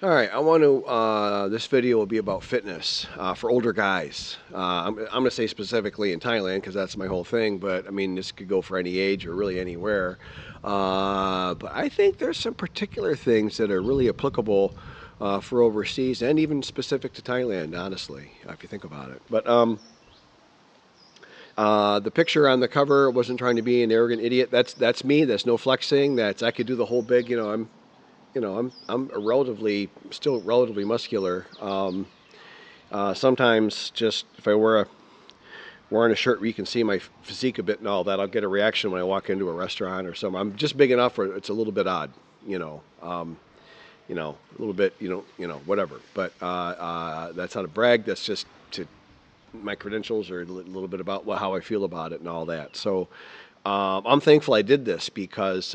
All right, I want to. This video will be about fitness for older guys. I'm going to say specifically in Thailand because that's my whole thing. But I mean, this could go for any age or really anywhere. But I think there's some particular things that are really applicable for overseas and even specific to Thailand. Honestly, if you think about it. But the picture on the cover wasn't trying to be an arrogant idiot. That's me. That's no flexing. That's I could do the whole big. I'm a still relatively muscular. Sometimes just if I wearing a shirt where you can see my physique a bit and all that, I'll get a reaction when I walk into a restaurant or something. I'm just big enough where it's a little bit odd, a little bit, whatever. But that's not a brag. That's just to my credentials or a little bit about how I feel about it and all that. So I'm thankful I did this because.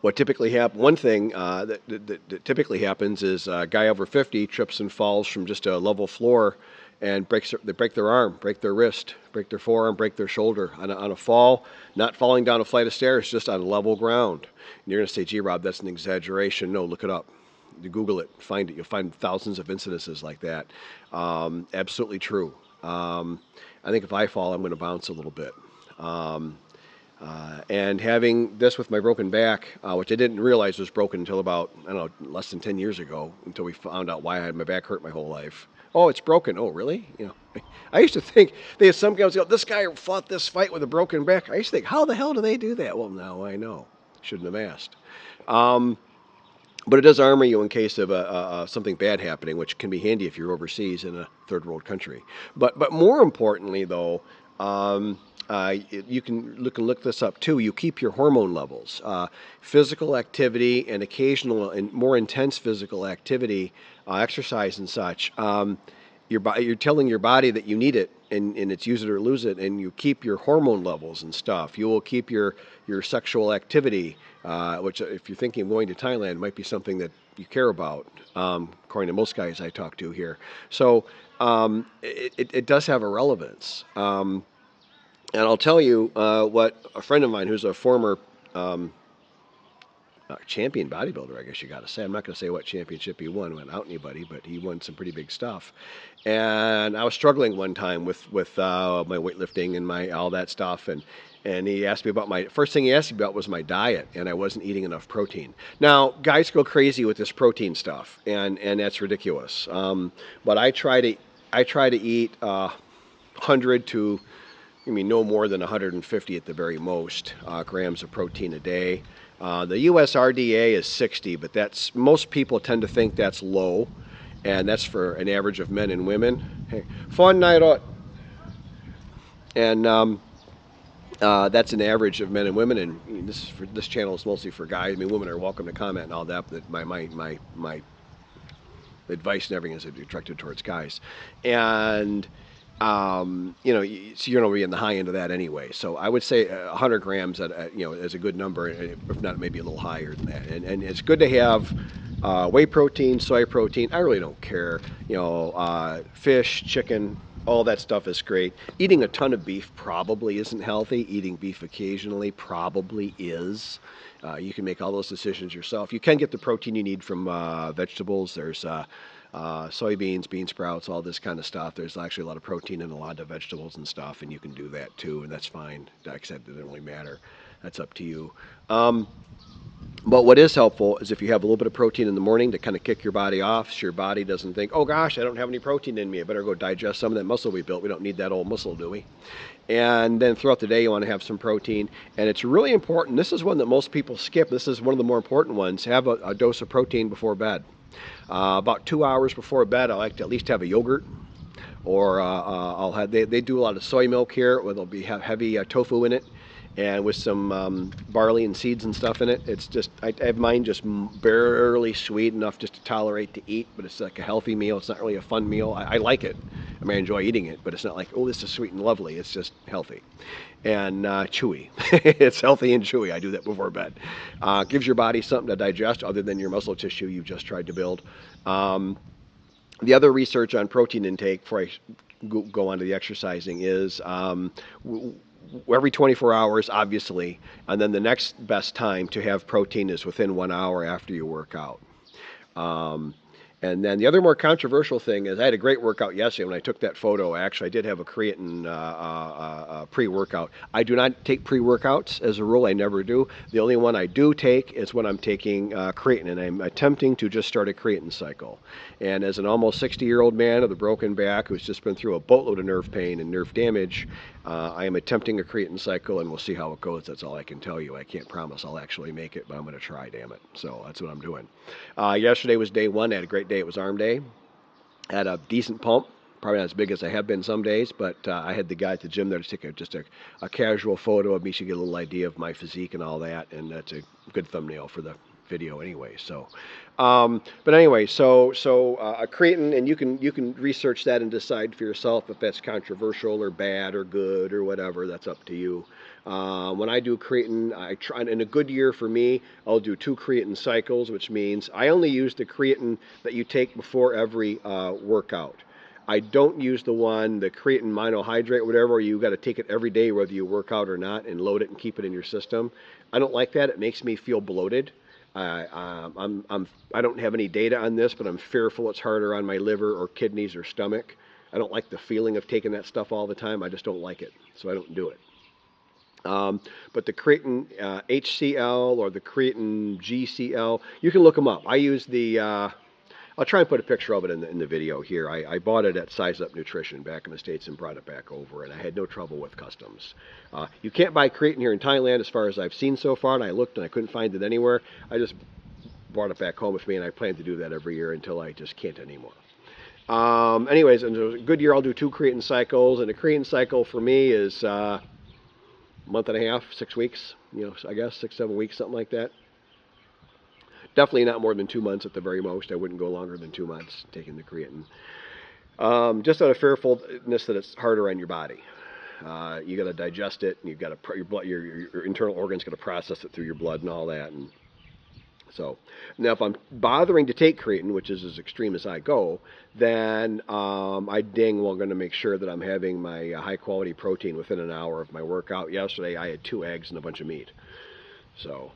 What typically one thing that typically happens is a guy over 50 trips and falls from just a level floor and they break their arm, break their wrist, break their forearm, break their shoulder on a fall, not falling down a flight of stairs, just on level ground. And you're going to say, gee, Rob, that's an exaggeration. No, look it up. You Google it, find it. You'll find thousands of incidences like that. Absolutely true. I think if I fall, I'm going to bounce a little bit. And having this with my broken back, which I didn't realize was broken until about, I don't know, less than 10 years ago, until we found out why I had my back hurt my whole life. Oh, it's broken. Oh, really? I used to think, they had some guys go, this guy fought this fight with a broken back. I used to think, how the hell do they do that? Well, now I know. Shouldn't have asked. But it does armor you in case of something bad happening, which can be handy if you're overseas in a third world country. But more importantly, though, you can look this up too. You keep your hormone levels, physical activity, and occasional and more intense physical activity, exercise and such. You're telling your body that you need it, and it's use it or lose it, and you keep your hormone levels and stuff. You will keep your sexual activity, which if you're thinking of going to Thailand, might be something that you care about, according to most guys I talk to here. So it does have a relevance. And I'll tell you what a friend of mine who's a former champion bodybuilder, I guess you got to say. I'm not going to say what championship he won. Went out anybody, but he won some pretty big stuff. And I was struggling one time with my weightlifting and my all that stuff. And he asked me about first thing he asked me about was my diet, and I wasn't eating enough protein. Now, guys go crazy with this protein stuff, and that's ridiculous. But I try to eat 100 to no more than 150 at the very most grams of protein a day. The US RDA is 60, but most people tend to think that's low, and that's for an average of men and women. Hey, fun night out. And that's an average of men and women, and this channel is mostly for guys. I mean, women are welcome to comment and all that, but my advice and everything is directed towards guys. And so you're going to be in the high end of that anyway. So I would say 100 grams is a good number, if not maybe a little higher than that. And it's good to have whey protein, soy protein. I really don't care. Fish, chicken, all that stuff is great. Eating a ton of beef probably isn't healthy. Eating beef occasionally probably is. You can make all those decisions yourself. You can get the protein you need from vegetables. There's soybeans, bean sprouts, all this kind of stuff. There's actually a lot of protein in a lot of vegetables and stuff, and you can do that too, and that's fine. Like I said, it doesn't really matter. That's up to you. But what is helpful is if you have a little bit of protein in the morning to kind of kick your body off, so your body doesn't think, oh gosh, I don't have any protein in me. I better go digest some of that muscle we built. We don't need that old muscle, do we? And then throughout the day, you want to have some protein. And it's really important. This is one that most people skip. This is one of the more important ones. Have a dose of protein before bed. About 2 hours before bed, I like to at least have a yogurt. Or I'll have, they do a lot of soy milk here, where there'll be heavy tofu in it, and with some barley and seeds and stuff in it. It's just, I have mine just barely sweet enough just to tolerate to eat, but it's like a healthy meal. It's not really a fun meal. I like it. I mean, I enjoy eating it, but it's not like, oh, this is sweet and lovely. It's just healthy and chewy. It's healthy and chewy. I do that before bed. Gives your body something to digest other than your muscle tissue you've just tried to build. The other research on protein intake before I go on to the exercising is every 24 hours, obviously, and then the next best time to have protein is within 1 hour after you work out. And then the other more controversial thing is I had a great workout yesterday when I took that photo. Actually, I did have a creatine pre-workout. I do not take pre-workouts as a rule. I never do. The only one I do take is when I'm taking creatine, and I'm attempting to just start a creatine cycle. And as an almost 60-year-old man with a broken back who's just been through a boatload of nerve pain and nerve damage, I am attempting a creatine cycle, and we'll see how it goes. That's all I can tell you. I can't promise I'll actually make it, but I'm going to try, damn it. So that's what I'm doing. Yesterday was day one. I had a great day. It was arm day. Had a decent pump. Probably not as big as I have been some days, but I had the guy at the gym there to take just a casual photo of me so you get a little idea of my physique and all that, and that's a good thumbnail for the video anyway. So, but anyway, so a creatine, and you can research that and decide for yourself if that's controversial or bad or good or whatever. That's up to you. When I do creatine, I try, in a good year for me, I'll do 2 creatine cycles, which means I only use the creatine that you take before every workout. I don't use the creatine monohydrate, whatever, where you got to take it every day, whether you work out or not, and load it and keep it in your system. I don't like that. It makes me feel bloated. I don't have any data on this, but I'm fearful it's harder on my liver or kidneys or stomach. I don't like the feeling of taking that stuff all the time. I just don't like it, so I don't do it. But the creatine HCl or the creatine GCL, you can look them up. I use I'll try and put a picture of it in the video here. I bought it at Size Up Nutrition back in the States and brought it back over, and I had no trouble with customs. You can't buy creatine here in Thailand as far as I've seen so far, and I looked and I couldn't find it anywhere. I just brought it back home with me, and I plan to do that every year until I just can't anymore. Anyways, in a good year, I'll do 2 creatine cycles, and a creatine cycle for me is month and a half, 6 weeks, I guess 6, 7 weeks, something like that. Definitely not more than 2 months at the very most. I wouldn't go longer than 2 months taking the creatine. Just out of fearfulness that it's harder on your body. You got to digest it, and you've got to your internal organs got to process it through your blood and all that. And so now, if I'm bothering to take creatine, which is as extreme as I go, then I dang well going to make sure that I'm having my high quality protein within an hour of my workout. Yesterday, I had 2 eggs and a bunch of meat. So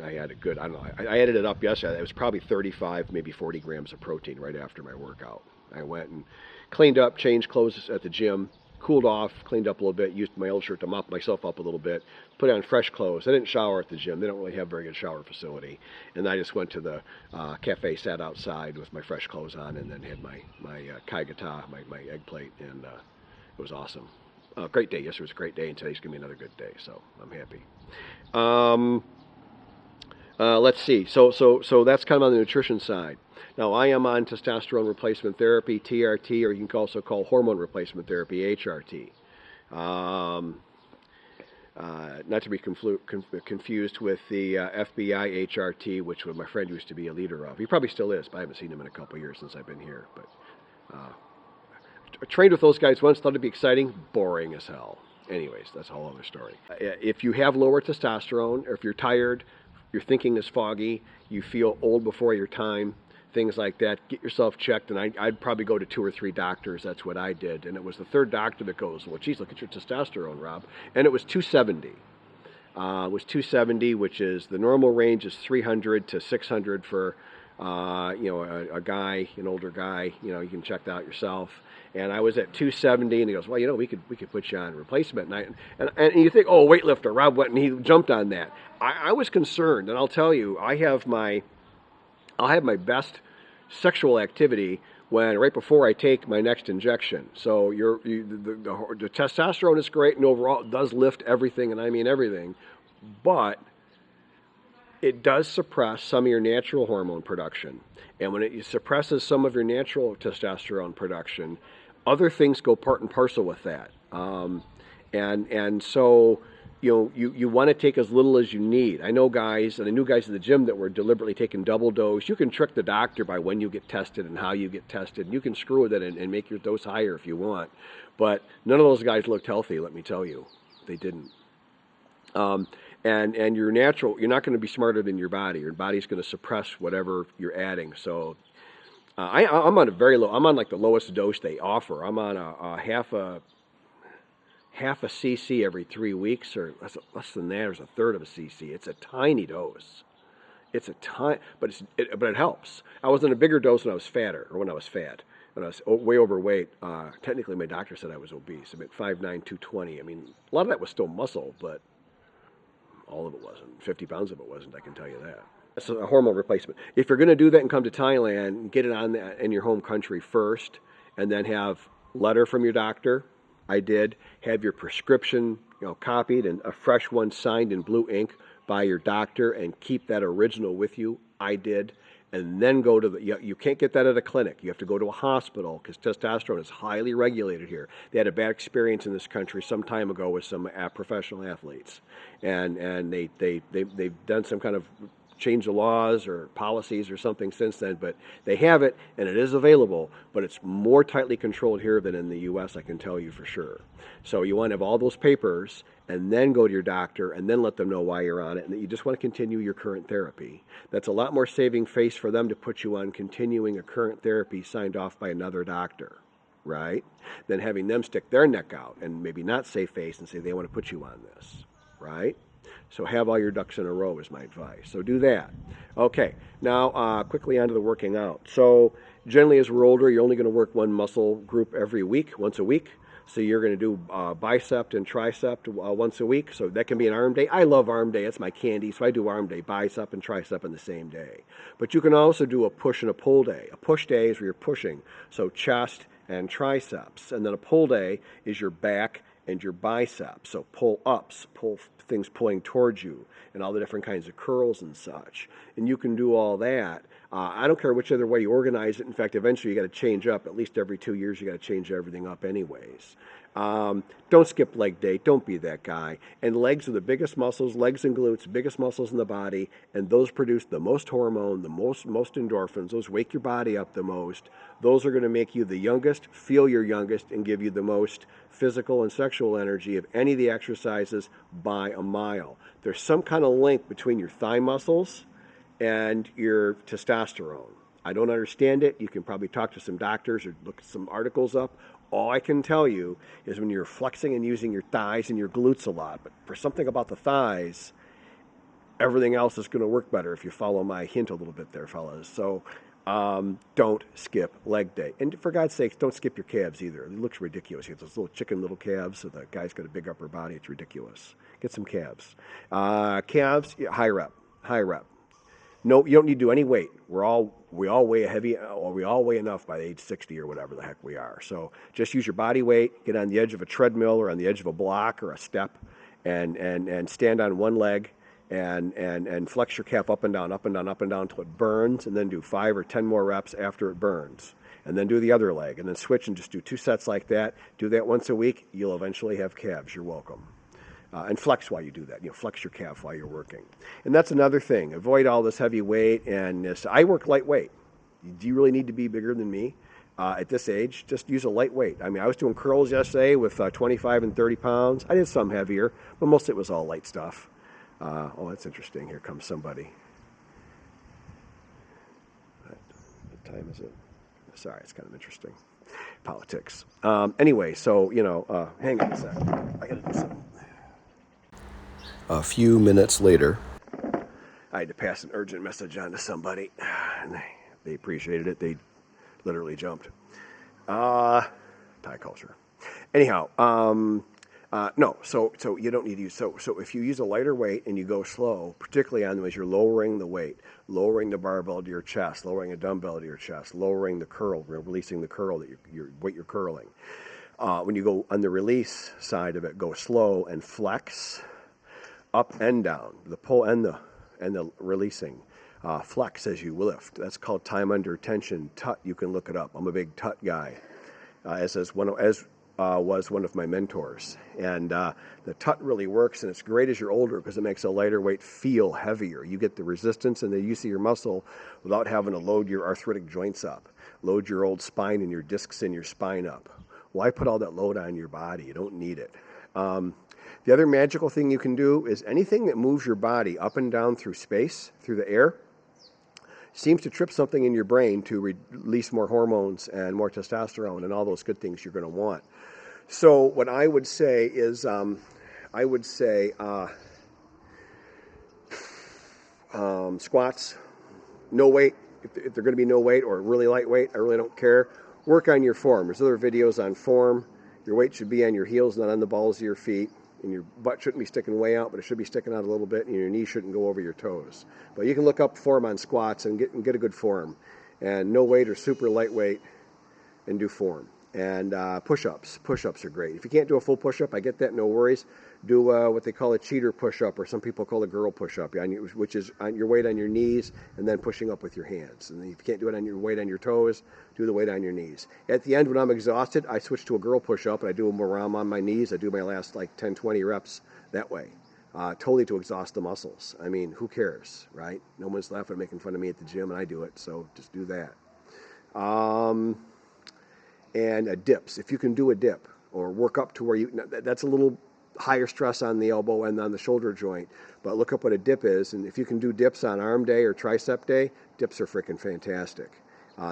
I had a good, I don't know, I added it up yesterday. It was probably 35, maybe 40 grams of protein right after my workout. I went and cleaned up, changed clothes at the gym, cooled off, cleaned up a little bit, used my old shirt to mop myself up a little bit, put on fresh clothes. I didn't shower at the gym. They don't really have a very good shower facility. And I just went to the cafe, sat outside with my fresh clothes on, and then had my kai gata, my egg plate, and it was awesome. Great day. Yesterday was a great day, and today's going to be another good day, so I'm happy. Let's see. So that's kind of on the nutrition side. Now, I am on testosterone replacement therapy, TRT, or you can also call hormone replacement therapy, HRT. Not to be confused with the FBI HRT, which my friend used to be a leader of. He probably still is, but I haven't seen him in a couple of years since I've been here. But I trained with those guys once, thought it'd be exciting, boring as hell. Anyways, that's a whole other story. If you have lower testosterone, or if you're tired, your thinking is foggy, you feel old before your time, things like that, get yourself checked. And I'd probably go to 2 or 3 doctors. That's what I did. And it was the 3rd doctor that goes, well, geez, look at your testosterone, Rob. And it was 270. It was 270, which is the normal range is 300 to 600 for a guy, an older guy. You can check that out yourself. And I was at 270, and he goes, well, we could put you on replacement. And you think, oh, weightlifter, Rob went and he jumped on that. I was concerned, and I'll tell you, I'll have my best sexual activity right before I take my next injection. So the testosterone is great, and overall it does lift everything, and I mean everything, but it does suppress some of your natural hormone production. And when it suppresses some of your natural testosterone production, other things go part and parcel with that. And so you want to take as little as you need. I know guys, and I knew guys at the gym that were deliberately taking double dose. You can trick the doctor by when you get tested and how you get tested. And you can screw with it and make your dose higher if you want. But none of those guys looked healthy, let me tell you. They didn't. And your natural, you're not going to be smarter than your body. Your body's going to suppress whatever you're adding. So I'm on a very low, I'm on like the lowest dose they offer. I'm on a half a cc every 3 weeks, or less than that, or a third of a cc. It's a tiny dose. It's a ton, but but it helps. I was on a bigger dose when I was fatter, or when I was fat. When I was way overweight, technically my doctor said I was obese. I'm at 5'9", 220. I mean, a lot of that was still muscle, but all of it wasn't. 50 pounds of it wasn't, I can tell you that. That's a hormone replacement. If you're going to do that and come to Thailand, get it on in your home country first, and then have letter from your doctor. I did. Have your prescription, copied and a fresh one signed in blue ink by your doctor, and keep that original with you. I did. And then go to you can't get that at a clinic. You have to go to a hospital because testosterone is highly regulated here. They had a bad experience in this country some time ago with some professional athletes, and they've done some kind of change the laws or policies or something since then, but they have it and it is available, but it's more tightly controlled here than in the US, I can tell you for sure. So you want to have all those papers and then go to your doctor and then let them know why you're on it and that you just want to continue your current therapy. That's a lot more saving face for them to put you on continuing a current therapy signed off by another doctor, right? Than having them stick their neck out and maybe not save face and say they want to put you on this, right? So have all your ducks in a row is my advice. So do that. Okay, now quickly onto the working out. So generally as we're older, you're only going to work one muscle group every week, once a week. So you're going to do bicep and tricep once a week. So that can be an arm day. I love arm day. It's my candy. So I do arm day, bicep, and tricep in the same day. But you can also do a push and a pull day. A push day is where you're pushing. So chest and triceps. And then a pull day is your back and your biceps. So pull ups, pull things pulling towards you, and all the different kinds of curls and such. And you can do all that. I don't care which other way you organize it. In fact, eventually you got to change up. At least every 2 years you got to change everything up anyways. Don't skip leg day. Don't be that guy. And legs are the biggest muscles, legs and glutes, biggest muscles in the body, and those produce the most hormone, the most endorphins. Those wake your body up the most. Those are going to make you the youngest, feel your youngest, and give you the most physical and sexual energy of any of the exercises by a mile. There's some kind of link between your thigh muscles and your testosterone. I don't understand it. You can probably talk to some doctors or look some articles up. All I can tell you is when you're flexing and using your thighs and your glutes a lot, but for something about the thighs, everything else is going to work better if you follow my hint a little bit there, fellas. So don't skip leg day. And for God's sakes, don't skip your calves either. It looks ridiculous. You have those little chicken little calves, so the guy's got a big upper body. It's ridiculous. Get some calves. Calves, yeah, high rep. No, you don't need to do any weight. We all weigh we all weigh enough by age 60 or whatever the heck we are. So just use your body weight, get on the edge of a treadmill or on the edge of a block or a step, and stand on one leg and flex your calf up and down until it burns, and then do 5 or 10 more reps after it burns. And then do the other leg, and then switch and just do 2 sets like that. Do that once a week. You'll eventually have calves. You're welcome. And flex while you do that. Flex your calf while you're working. And that's another thing. Avoid all this heavy weight and this. I work lightweight. Do you really need to be bigger than me at this age? Just use a lightweight. I mean, I was doing curls yesterday with 25 and 30 pounds. I did some heavier, but most of it was all light stuff. Oh, that's interesting. Here comes somebody. What time is it? Sorry, it's kind of interesting. Politics. Anyway, so, hang on a sec. I got to do something. A few minutes later, I had to pass an urgent message on to somebody, and they appreciated it. They literally jumped. Thai culture. Anyhow, no, so you don't need to use, so if you use a lighter weight and you go slow, particularly on them as you're lowering the weight, lowering the barbell to your chest, lowering a dumbbell to your chest, lowering the curl, releasing the curl that what you're curling. When you go on the release side of it, go slow and flex up and down, the pull and the releasing. Flex as you lift. That's called time under tension. Tut, you can look it up. I'm a big tut guy, as was one of my mentors. And the tut really works, and it's great as you're older because it makes a lighter weight feel heavier. You get the resistance and the use of your muscle without having to load your arthritic joints up, load your old spine and your discs in your spine up. Why put all that load on your body? You don't need it. The other magical thing you can do is anything that moves your body up and down through space, through the air, seems to trip something in your brain to release more hormones and more testosterone and all those good things you're going to want. So what I would say is, Squats, no weight. If they're going to be no weight or really lightweight, I really don't care. Work on your form. There's other videos on form. Your weight should be on your heels, not on the balls of your feet. And your butt shouldn't be sticking way out, but it should be sticking out a little bit, and your knees shouldn't go over your toes. But you can look up form on squats and get a good form. And no weight or super lightweight, and do form. And push-ups. Push-ups are great. If you can't do a full push-up, I get that, no worries. Do what they call a cheater push-up, or some people call a girl push-up, which is on your weight on your knees and then pushing up with your hands. And if you can't do it on your weight on your toes, do the weight on your knees. At the end, when I'm exhausted, I switch to a girl push-up, and I do them where I'm on my knees. I do my last like 10, 20 reps that way, totally to exhaust the muscles. I mean, who cares, right? No one's laughing, making fun of me at the gym, and I do it, so just do that. And dips. If you can do a dip or work up to where that's a little higher stress on the elbow and on the shoulder joint. But look up what a dip is, and if you can do dips on arm day or tricep day, dips are freaking fantastic.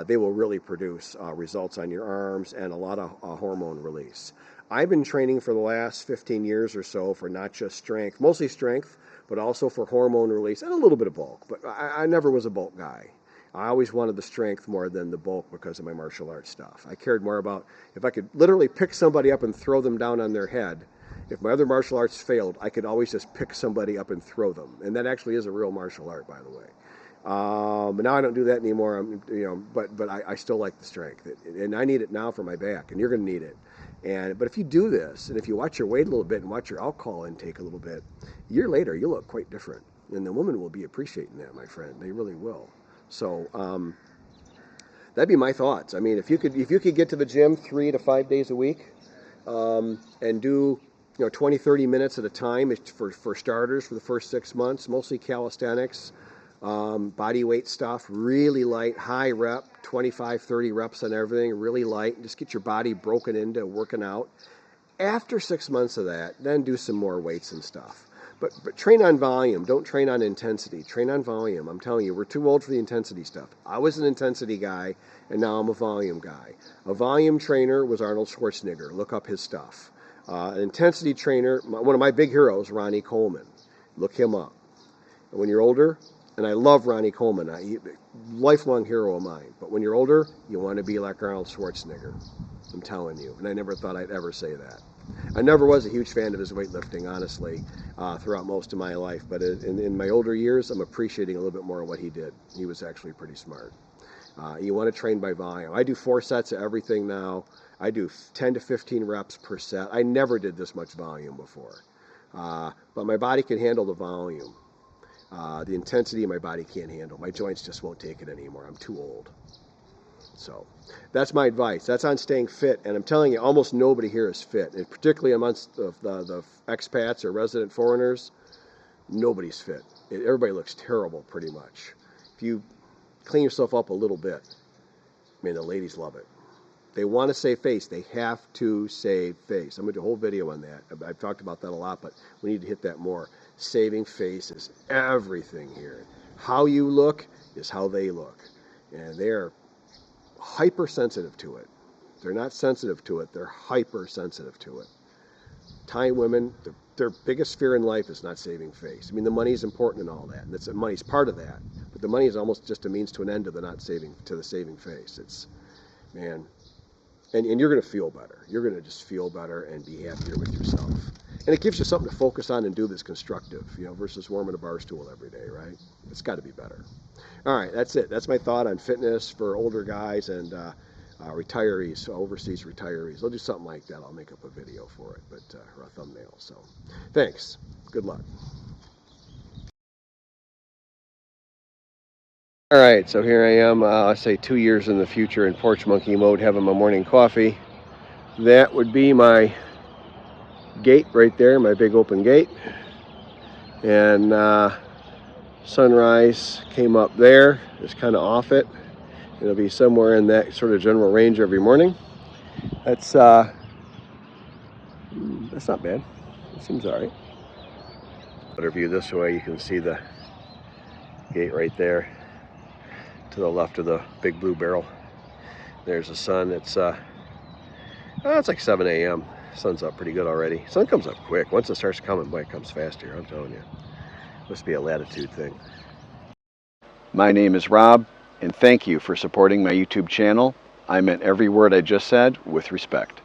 They will really produce results on your arms and a lot of hormone release. I've been training for the last 15 years or so for not just strength, mostly strength, but also for hormone release and a little bit of bulk. But I never was a bulk guy. I always wanted the strength more than the bulk because of my martial arts stuff. I cared more about if I could literally pick somebody up and throw them down on their head. If my other martial arts failed, I could always just pick somebody up and throw them. And that actually is a real martial art, by the way. But now I don't do that anymore. But I still like the strength, and I need it now for my back, and you're going to need it. But if you do this, and if you watch your weight a little bit and watch your alcohol intake a little bit, a year later you'll look quite different, and the women will be appreciating that, my friend. They really will. So that'd be my thoughts. I mean, if you could get to the gym 3 to 5 days a week, and do 20, 30 minutes at a time for starters for the first 6 months, mostly calisthenics, body weight stuff, really light, high rep, 25, 30 reps on everything, really light. Just get your body broken into working out. After 6 months of that, then do some more weights and stuff. But train on volume. Don't train on intensity. Train on volume. I'm telling you, we're too old for the intensity stuff. I was an intensity guy, and now I'm a volume guy. A volume trainer was Arnold Schwarzenegger. Look up his stuff. An intensity trainer, one of my big heroes, Ronnie Coleman. Look him up. And when you're older, and I love Ronnie Coleman, lifelong hero of mine. But when you're older, you want to be like Arnold Schwarzenegger. I'm telling you. And I never thought I'd ever say that. I never was a huge fan of his weightlifting, honestly, throughout most of my life. But in my older years, I'm appreciating a little bit more of what he did. He was actually pretty smart. You want to train by volume. I do 4 sets of everything now. I do 10 to 15 reps per set. I never did this much volume before. But my body can handle the volume. The intensity my body can't handle. My joints just won't take it anymore. I'm too old. So that's my advice. That's on staying fit. And I'm telling you, almost nobody here is fit. And particularly amongst the expats or resident foreigners, nobody's fit. Everybody looks terrible pretty much. If you clean yourself up a little bit, I mean, the ladies love it. They want to save face. They have to save face. I'm going to do a whole video on that. I've talked about that a lot, but we need to hit that more. Saving face is everything here. How you look is how they look. And they're hypersensitive to it. They're not sensitive to it. They're hypersensitive to it. Thai women, their biggest fear in life is not saving face. I mean, the money is important and all that. And money's part of that. But the money is almost just a means to an end to the saving face. It's, man, and you're going to feel better. You're going to just feel better and be happier with yourself. And it gives you something to focus on and do that's constructive, versus warming a bar stool every day, right? It's got to be better. All right, that's it. That's my thought on fitness for older guys and retirees, overseas retirees. I'll do something like that. I'll make up a video for it, or a thumbnail. So thanks. Good luck. All right, so here I am, I say 2 years in the future in porch monkey mode, having my morning coffee. That would be my gate right there, my big open gate. And sunrise came up there. It's kind of off it. It'll be somewhere in that sort of general range every morning. That's not bad. It seems all right. Better view this way, you can see the gate right there to the left of the big blue barrel. There's the sun. It's like 7 a.m. Sun's up pretty good already. Sun comes up quick. Once it starts coming, boy, it comes fast here, I'm telling you. Must be a latitude thing. My name is Rob, and thank you for supporting my YouTube channel. I meant every word I just said with respect.